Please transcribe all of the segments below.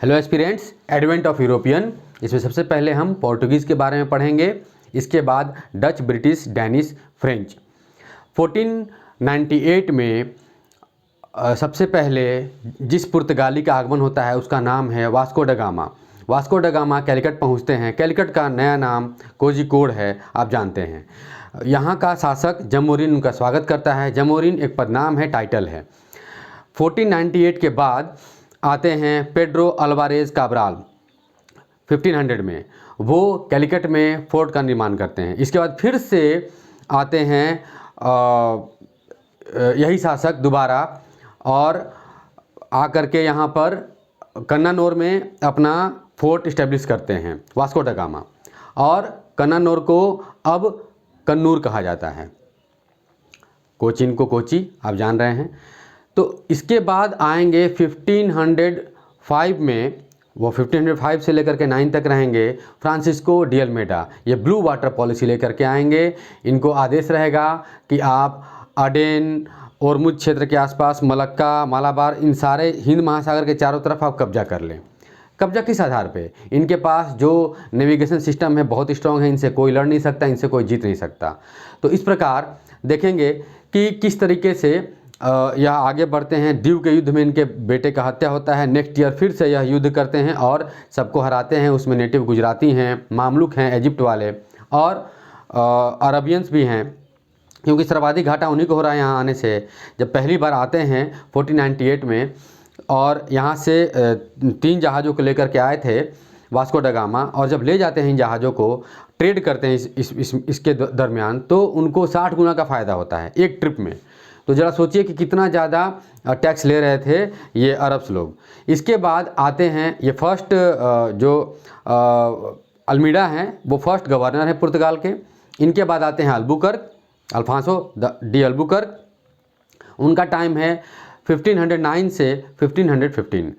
Hello aspirants, advent of European. इसमें सबसे पहले हम पोर्टुगीज़ के बारे में पढ़ेंगे, इसके बाद डच, ब्रिटिश, डैनिश, फ्रेंच। 1498 में सबसे पहले जिस पुर्तगाली का आगमन होता है उसका नाम है Vasco da Gama. Vasco da Gama Calicut पहुंचते हैं। कैलिकट का नया नाम कोझिकोड है, आप जानते हैं। यहाँ का शासक जमोरिन उनका स्वागत करता है। जमोरिन एक पदनाम है, टाइटल है। 1498 के बाद आते हैं पेड्रो अल्वारेज काब्राल। 1500 में वो कैलिकट में फोर्ट का निर्माण करते हैं। इसके बाद फिर से आते हैं यही शासक दोबारा और आकर के यहाँ पर कन्नानौर में अपना फोर्ट इस्टेब्लिश करते हैं, वास्को ड गामा। और कन्नानौर को अब कन्नूर कहा जाता है। कोचीन को कोची, आप जान रहे हैं। तो इसके बाद आएंगे 1505 में, वो 1505 से लेकर के 9 तक रहेंगे फ्रांसिस्को डी अल्मेडा। ये ब्लू वाटर पॉलिसी लेकर के आएंगे। इनको आदेश रहेगा कि आप अडेन, ओरमुज क्षेत्र के आसपास, मलक्का, मालाबार, इन सारे हिंद महासागर के चारों तरफ आप कब्जा कर लें। कब्जा किस आधार पे? इनके पास जो नेविगेशन सिस्टम है बहुत स्ट्रॉन्ग है, इनसे कोई लड़ नहीं सकता, इनसे कोई जीत नहीं सकता। तो इस प्रकार देखेंगे कि किस तरीके से यह आगे बढ़ते हैं। दीव के युद्ध में इनके बेटे का हत्या होता है। नेक्स्ट ईयर फिर से यह युद्ध करते हैं और सबको हराते हैं। उसमें नेटिव गुजराती हैं, मामलुक हैं, इजिप्ट वाले, और अरबियंस भी हैं, क्योंकि सर्वाधिक घाटा उन्हीं को हो रहा है यहाँ आने से। जब पहली बार आते हैं 1498 में, और यहाँ से 3 जहाज़ों को लेकर के आए थे वास्को ड गामा, और जब ले जाते हैं इन जहाज़ों को, ट्रेड करते हैं इसके दरमियान, तो उनको 60 गुना का फ़ायदा होता है एक ट्रिप में। तो ज़रा सोचिए कि कितना ज़्यादा टैक्स ले रहे थे ये अरब्स लोग। इसके बाद आते हैं ये फर्स्ट जो अल्मीडा हैं, वो फर्स्ट गवर्नर हैं पुर्तगाल के। इनके बाद आते हैं अल्बुकर्क, अल्फांसो डी अल्बुकर्क। उनका टाइम है 1509 से 1515।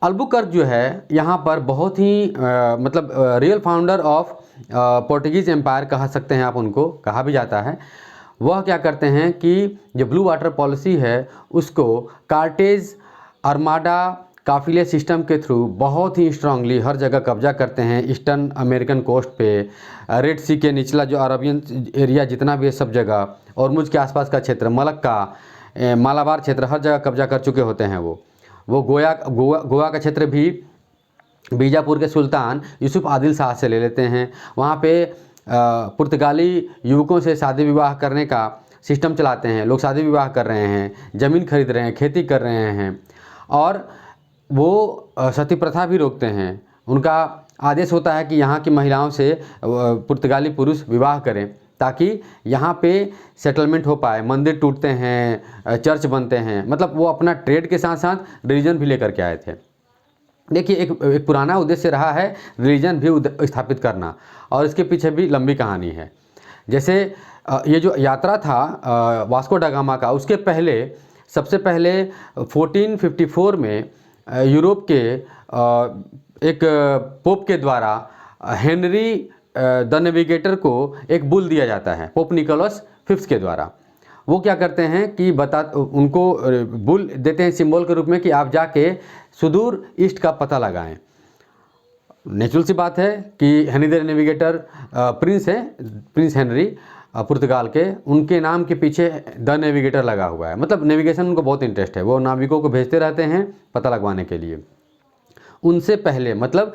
अल्बुकर्क जो है यहाँ पर बहुत ही मतलब real founder of Portuguese empire कह सकते हैं आप, उनको कहा भी जाता है। वह क्या करते हैं कि जो ब्लू वाटर पॉलिसी है उसको कार्टेज आर्माडा काफिले सिस्टम के थ्रू बहुत ही स्ट्रांगली हर जगह कब्जा करते हैं। ईस्टर्न अमेरिकन कोस्ट पे, रेड सी के निचला जो अरबियन एरिया जितना भी है सब जगह, और मुझ के आसपास का क्षेत्र, मलक्का, मालाबार क्षेत्र, हर जगह कब्जा कर चुके होते हैं। वो गोवा का क्षेत्र भी बीजापुर के सुल्तान यूसुफ आदिल शाह से ले लेते हैं। वहाँ पे पुर्तगाली युवकों से शादी विवाह करने का सिस्टम चलाते हैं। लोग शादी विवाह कर रहे हैं, ज़मीन खरीद रहे हैं, खेती कर रहे हैं, और वो सती प्रथा भी रोकते हैं। उनका आदेश होता है कि यहाँ की महिलाओं से पुर्तगाली पुरुष विवाह करें ताकि यहाँ पे सेटलमेंट हो पाए। मंदिर टूटते हैं, चर्च बनते हैं, मतलब वो अपना ट्रेड के साथ साथ रिलीजन भी लेकर के आए थे। देखिए एक पुराना उद्देश्य रहा है रिलीजन भी स्थापित करना, और इसके पीछे भी लंबी कहानी है। जैसे ये जो यात्रा था वास्को ड गामा का, उसके पहले सबसे पहले 1454 में यूरोप के एक पोप के द्वारा हेनरी द नेविगेटर को एक बुल दिया जाता है, पोप निकोलस फिफ्थ के द्वारा। वो क्या करते हैं कि उनको बुल देते हैं सिंबल के रूप में कि आप जाके सुदूर ईस्ट का पता लगाएं। नेचुरल सी बात है कि हेनरी द नेविगेटर प्रिंस है, प्रिंस हेनरी पुर्तगाल के, उनके नाम के पीछे द नेविगेटर लगा हुआ है। मतलब नेविगेशन उनको बहुत इंटरेस्ट है, वो नाविकों को भेजते रहते हैं पता लगवाने के लिए। उनसे पहले मतलब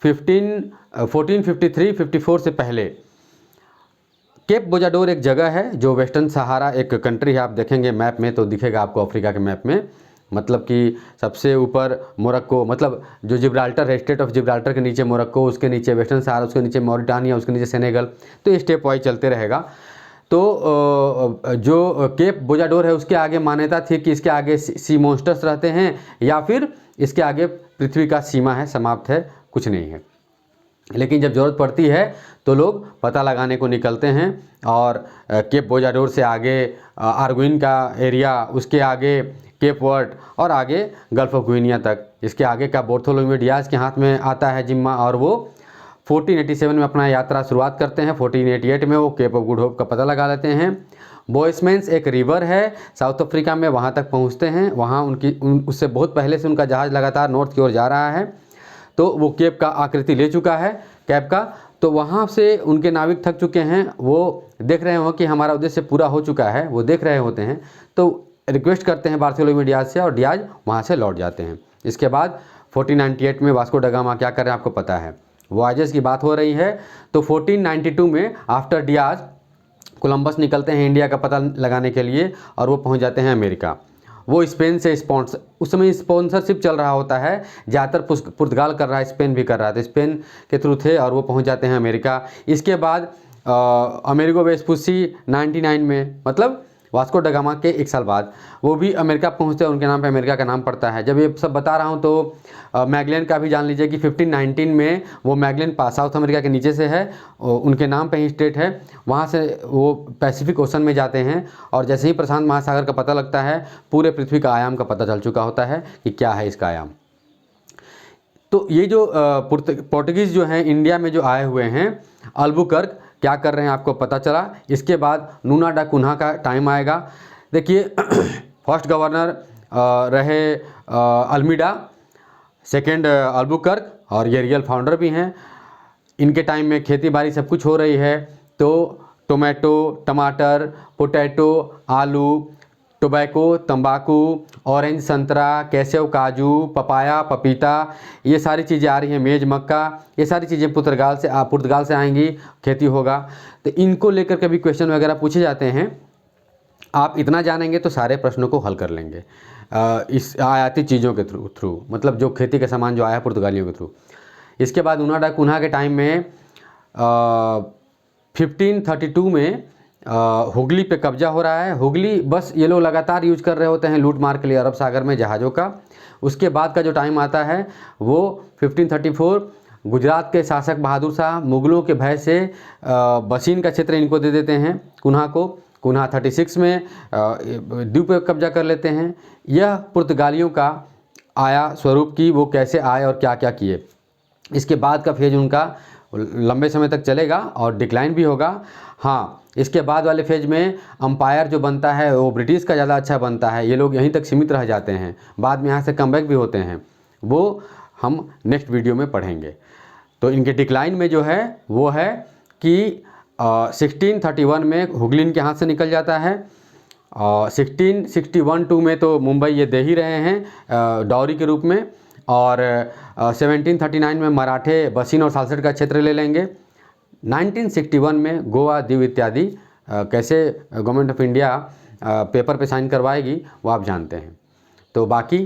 1453-54 से पहले केप बोजाडोर एक जगह है जो वेस्टर्न सहारा एक कंट्री है। आप देखेंगे मैप में तो दिखेगा आपको, अफ्रीका के मैप में। मतलब कि सबसे ऊपर मोरक्को, मतलब जो जिब्राल्टर है, स्टेट ऑफ जिब्राल्टर के नीचे मोरक्को, उसके नीचे वेस्टर्न सहारा, उसके नीचे मॉरिटानिया, उसके नीचे सेनेगल। तो ये स्टेप वाइज चलते रहेगा। तो जो केप बोजाडोर है उसके आगे मान्यता थी कि इसके आगे सी मॉन्स्टर्स रहते हैं, या फिर इसके आगे पृथ्वी का सीमा है, समाप्त है, कुछ नहीं है। लेकिन जब ज़रूरत पड़ती है तो लोग पता लगाने को निकलते हैं, और केप बोजाडोर से आगे आर्गुइन का एरिया, उसके आगे केप वर्ड, और आगे गल्फ ऑफ गुइनिया तक। इसके आगे का बार्थोलोम्यू डियाज के हाथ में आता है जिम्मा, और वो 1487 में अपना यात्रा शुरुआत करते हैं। 1488 में वो केप ऑफ गुड होप का पता लगा लेते हैं। बोइसमैन्स एक रिवर है साउथ अफ्रीका में, वहाँ तक पहुँचते हैं। वहाँ उससे बहुत पहले से उनका जहाज़ लगातार नॉर्थ की ओर जा रहा है, तो वो केप का आकृति ले चुका है कैप का। तो वहाँ से उनके नाविक थक चुके हैं, वो देख रहे हो कि हमारा उद्देश्य पूरा हो चुका है, वो देख रहे होते हैं, तो रिक्वेस्ट करते हैं बार्थोलोम्यू डियाज से, और डियाज वहाँ से लौट जाते हैं। इसके बाद 1498 में वास्को ड गामा क्या कर रहे हैं आपको पता है, वॉयजेस की बात हो रही है। तो 1492 में आफ्टर डियाज कोलंबस निकलते हैं इंडिया का पता लगाने के लिए, और वो पहुँच जाते हैं अमेरिका। वो स्पेन से उस समय स्पॉन्सरशिप चल रहा होता है, ज़्यादातर पुर्तगाल कर रहा है, स्पेन भी कर रहा है, तो स्पेन के थ्रू थे और वो पहुंच जाते हैं अमेरिका। इसके बाद अमेरिगो वेस्पुसी 99 में, मतलब वास्को ड गामा के 1 साल बाद वो भी अमेरिका पहुंचते हैं, उनके नाम पे अमेरिका का नाम पड़ता है। जब ये सब बता रहा हूँ तो मैगलेन का भी जान लीजिए कि 1519 में वो मैगलेन साउथ अमेरिका के नीचे से है, उनके नाम पे ही स्टेट है, वहाँ से वो पैसिफिक ओशन में जाते हैं, और जैसे ही प्रशांत महासागर का पता लगता है पूरे पृथ्वी का आयाम का पता चल चुका होता है कि क्या है इसका आयाम। तो ये जो पोर्टुगीज़ जो हैं इंडिया में जो आए हुए हैं, अल्बुकर्क क्या कर रहे हैं आपको पता चला। इसके बाद नूना डा कुन्हा का टाइम आएगा। देखिए फर्स्ट गवर्नर रहे अल्मीडा, सेकंड अल्बुकर्क, और ये रियल फाउंडर भी हैं। इनके टाइम में खेती बाड़ी सब कुछ हो रही है, तो टोमेटो, टमाटर, पोटैटो, आलू, टोबैको, तंबाकू, ऑरेंज, संतरा, केसव, काजू, पपाया, पपीता, ये सारी चीज़ें आ रही हैं, मेज, मक्का, ये सारी चीज़ें पुर्तगाल से आएंगी, खेती होगा। तो इनको लेकर कभी क्वेश्चन वगैरह पूछे जाते हैं। आप इतना जानेंगे तो सारे प्रश्नों को हल कर लेंगे इस आयाती चीज़ों के थ्रू, मतलब जो खेती का सामान जो आया है पुर्तगालियों के थ्रू। इसके बाद नूना डा कुन्हा के टाइम में 1532 में हुगली पे कब्जा हो रहा है। हुगली बस ये लोग लगातार यूज कर रहे होते हैं लूट मार के लिए अरब सागर में जहाज़ों का। उसके बाद का जो टाइम आता है वो 1534, गुजरात के शासक बहादुर शाह मुग़लों के भय से बसीन का क्षेत्र इनको दे देते हैं कुन्हा को। कुन्हा 36 में द्वीप पे कब्जा कर लेते हैं। यह पुर्तगालियों का आया स्वरूप की वो कैसे आए और क्या क्या किए। इसके बाद का फेज उनका लंबे समय तक चलेगा और डिक्लाइन भी होगा। हाँ, इसके बाद वाले फेज में अंपायर जो बनता है वो ब्रिटिश का ज़्यादा अच्छा बनता है, ये लोग यहीं तक सीमित रह जाते हैं, बाद में यहाँ से कमबैक भी होते हैं, वो हम नेक्स्ट वीडियो में पढ़ेंगे। तो इनके डिक्लाइन में जो है वो है कि 1631 में हुगली इनके हाथ से निकल जाता है। 1661-2 में तो मुंबई ये दे ही रहे हैं डॉरी के रूप में, और 1739 में मराठे बसीन और सालसेट का क्षेत्र ले लेंगे। 1961 में गोवा, दीव इत्यादि कैसे गवर्नमेंट ऑफ इंडिया पेपर पे साइन करवाएगी वो आप जानते हैं। तो बाकी